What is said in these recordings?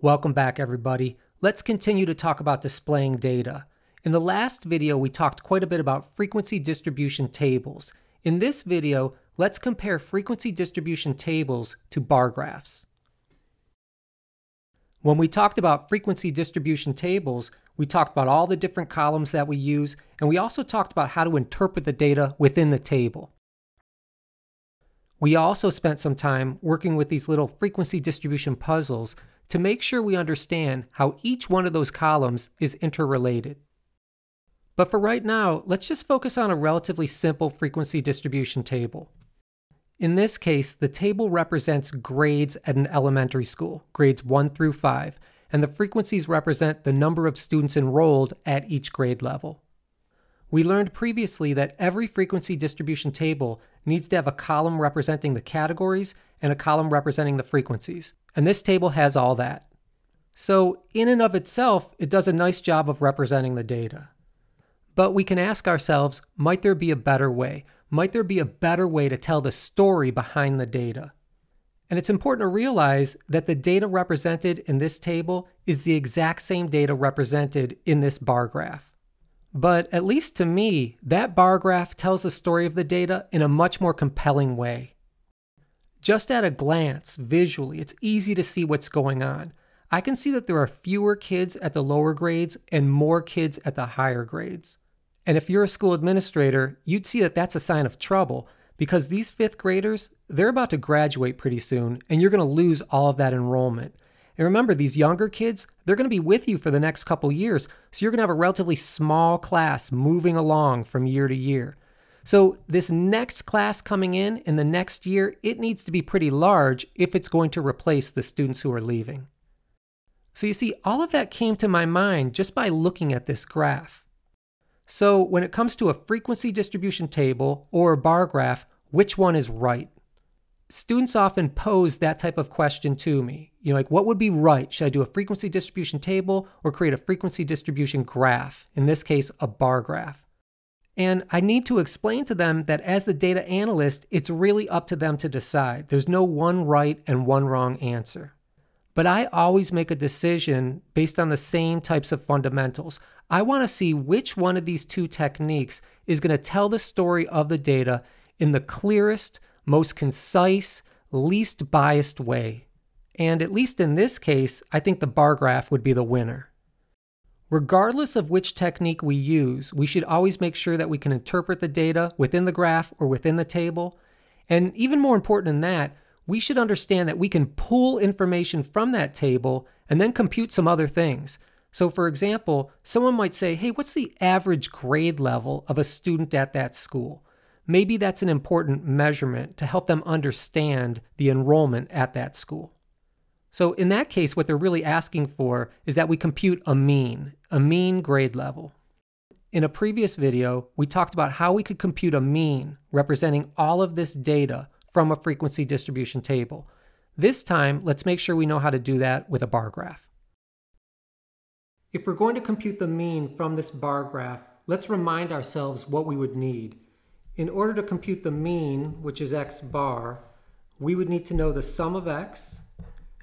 Welcome back, everybody. Let's continue to talk about displaying data. In the last video, we talked quite a bit about frequency distribution tables. In this video, let's compare frequency distribution tables to bar graphs. When we talked about frequency distribution tables, we talked about all the different columns that we use, and we also talked about how to interpret the data within the table. We also spent some time working with these little frequency distribution puzzles to make sure we understand how each one of those columns is interrelated. But for right now, let's just focus on a relatively simple frequency distribution table. In this case, the table represents grades at an elementary school, grades 1 through 5, and the frequencies represent the number of students enrolled at each grade level. We learned previously that every frequency distribution table needs to have a column representing the categories and a column representing the frequencies, and this table has all that. So in and of itself, it does a nice job of representing the data. But we can ask ourselves, might there be a better way? Might there be a better way to tell the story behind the data? And it's important to realize that the data represented in this table is the exact same data represented in this bar graph. But at least to me, that bar graph tells the story of the data in a much more compelling way. Just at a glance, visually, it's easy to see what's going on. I can see that there are fewer kids at the lower grades and more kids at the higher grades. And if you're a school administrator, you'd see that that's a sign of trouble because these fifth graders, they're about to graduate pretty soon and you're going to lose all of that enrollment. And remember, these younger kids, they're going to be with you for the next couple years, so you're going to have a relatively small class moving along from year to year. So this next class coming in the next year, it needs to be pretty large if it's going to replace the students who are leaving. So you see, all of that came to my mind just by looking at this graph. So when it comes to a frequency distribution table or a bar graph, which one is right? Students often pose that type of question to me. Like, what would be right? Should I do a frequency distribution table or create a frequency distribution graph? In this case, a bar graph. And I need to explain to them that as the data analyst, it's really up to them to decide. There's no one right and one wrong answer. But I always make a decision based on the same types of fundamentals. I want to see which one of these two techniques is going to tell the story of the data in the clearest, most concise, least biased way. And at least in this case, I think the bar graph would be the winner. Regardless of which technique we use, we should always make sure that we can interpret the data within the graph or within the table. And even more important than that, we should understand that we can pull information from that table and then compute some other things. So for example, someone might say, hey, what's the average grade level of a student at that school? Maybe that's an important measurement to help them understand the enrollment at that school. So in that case, what they're really asking for is that we compute a mean grade level. In a previous video, we talked about how we could compute a mean representing all of this data from a frequency distribution table. This time, let's make sure we know how to do that with a bar graph. If we're going to compute the mean from this bar graph, let's remind ourselves what we would need. In order to compute the mean, which is x bar, we would need to know the sum of x,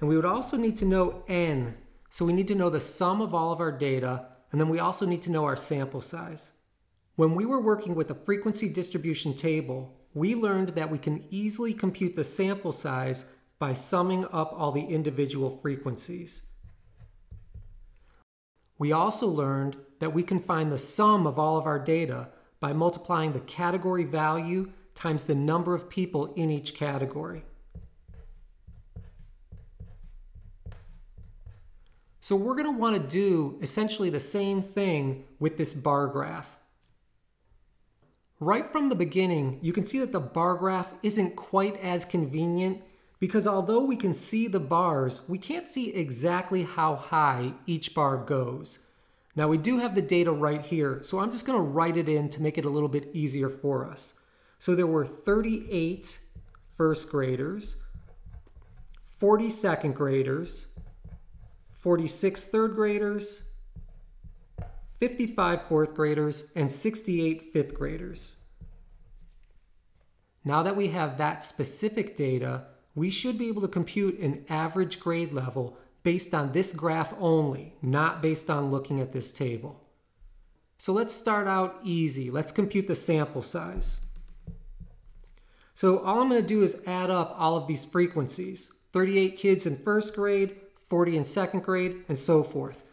and we would also need to know n. So we need to know the sum of all of our data, and then we also need to know our sample size. When we were working with a frequency distribution table, we learned that we can easily compute the sample size by summing up all the individual frequencies. We also learned that we can find the sum of all of our data by multiplying the category value times the number of people in each category. So we're going to want to do essentially the same thing with this bar graph. Right from the beginning, you can see that the bar graph isn't quite as convenient because although we can see the bars, we can't see exactly how high each bar goes. Now we do have the data right here, so I'm just going to write it in to make it a little bit easier for us. So there were 38 first graders, 40 second graders, 46 third graders, 55 fourth graders, and 68 fifth graders. Now that we have that specific data, we should be able to compute an average grade level based on this graph only, not based on looking at this table. So let's start out easy. Let's compute the sample size. So all I'm going to do is add up all of these frequencies. 38 kids in first grade, 40 in second grade, and so forth.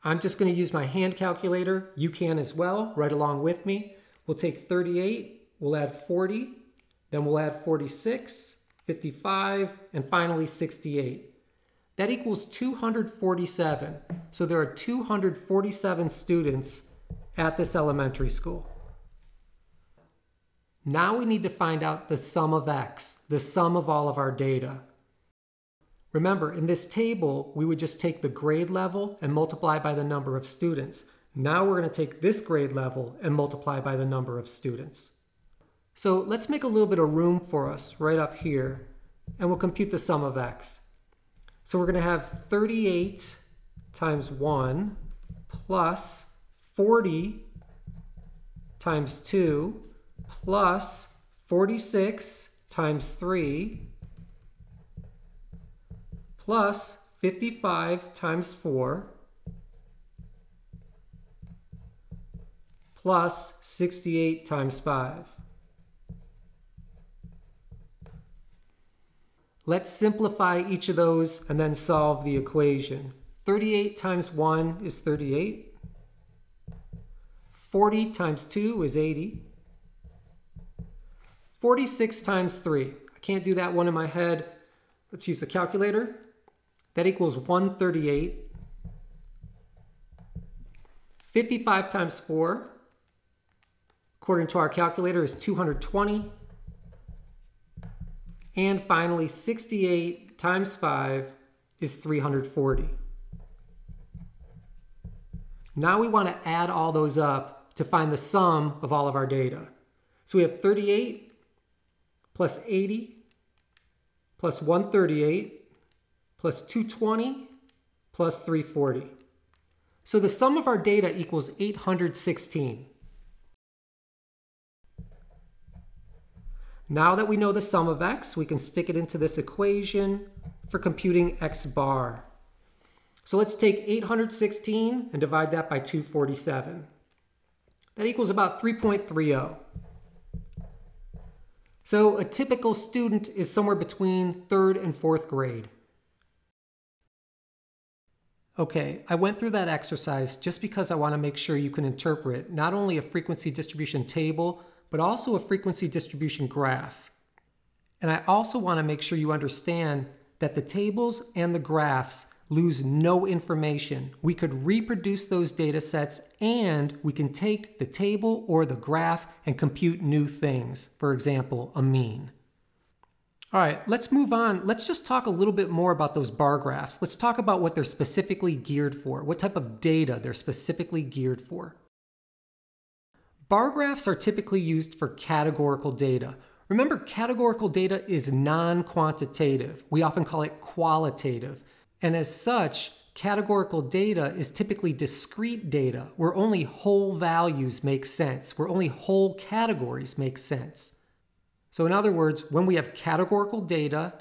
I'm just going to use my hand calculator. You can as well, right along with me. We'll take 38, we'll add 40, then we'll add 46, 55, and finally 68. That equals 247. So there are 247 students at this elementary school. Now we need to find out the sum of x, the sum of all of our data. Remember, in this table, we would just take the grade level and multiply by the number of students. Now we're going to take this grade level and multiply by the number of students. So let's make a little bit of room for us right up here, and we'll compute the sum of x. So we're going to have 38 times 1 plus 40 times 2 plus 46 times 3 plus 55 times 4 plus 68 times 5. Let's simplify each of those and then solve the equation. 38 times 1 is 38. 40 times 2 is 80. 46 times 3. I can't do that one in my head. Let's use the calculator. That equals 138. 55 times 4, according to our calculator, is 220. And finally, 68 times 5 is 340. Now we want to add all those up to find the sum of all of our data. So we have 38 plus 80 plus 138 plus 220 plus 340. So the sum of our data equals 816. Now that we know the sum of x, we can stick it into this equation for computing x bar. So let's take 816 and divide that by 247. That equals about 3.30. So a typical student is somewhere between 3rd and 4th grade. Okay, I went through that exercise just because I want to make sure you can interpret not only a frequency distribution table, but also a frequency distribution graph. And I also want to make sure you understand that the tables and the graphs lose no information. We could reproduce those data sets, and we can take the table or the graph and compute new things. For example, a mean. All right, let's move on. Let's just talk a little bit more about those bar graphs. Let's talk about what they're specifically geared for, what type of data they're specifically geared for. Bar graphs are typically used for categorical data. Remember, categorical data is non-quantitative. We often call it qualitative. And as such, categorical data is typically discrete data, where only whole values make sense, where only whole categories make sense. So in other words, when we have categorical data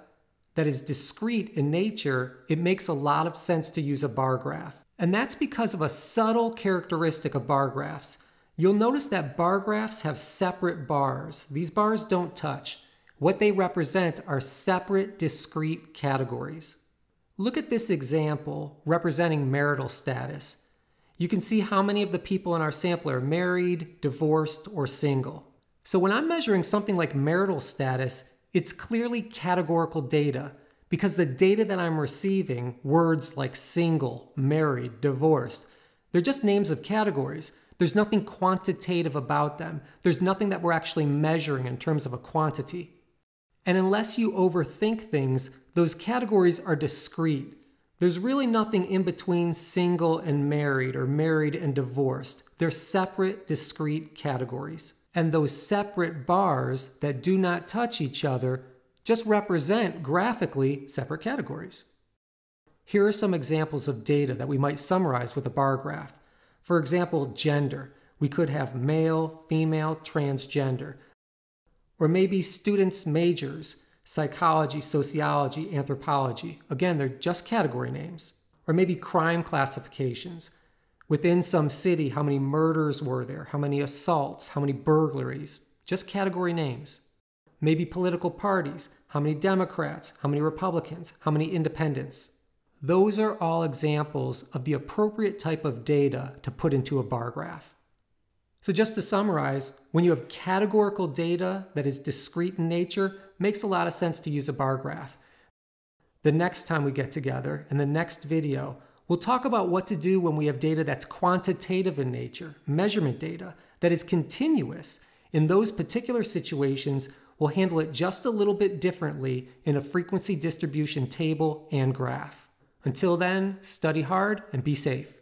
that is discrete in nature, it makes a lot of sense to use a bar graph. And that's because of a subtle characteristic of bar graphs. You'll notice that bar graphs have separate bars. These bars don't touch. What they represent are separate, discrete categories. Look at this example representing marital status. You can see how many of the people in our sample are married, divorced, or single. So when I'm measuring something like marital status, it's clearly categorical data because the data that I'm receiving, words like single, married, divorced, they're just names of categories. There's nothing quantitative about them. There's nothing that we're actually measuring in terms of a quantity. And unless you overthink things, those categories are discrete. There's really nothing in between single and married or married and divorced. They're separate, discrete categories. And those separate bars that do not touch each other just represent graphically separate categories. Here are some examples of data that we might summarize with a bar graph. For example, gender. We could have male, female, transgender. Or maybe students' majors. Psychology, sociology, anthropology. Again, they're just category names. Or maybe crime classifications. Within some city, how many murders were there? How many assaults? How many burglaries? Just category names. Maybe political parties. How many Democrats? How many Republicans? How many independents? Those are all examples of the appropriate type of data to put into a bar graph. So just to summarize, when you have categorical data that is discrete in nature, it makes a lot of sense to use a bar graph. The next time we get together, in the next video, we'll talk about what to do when we have data that's quantitative in nature, measurement data, that is continuous. In those particular situations, we'll handle it just a little bit differently in a frequency distribution table and graph. Until then, study hard and be safe.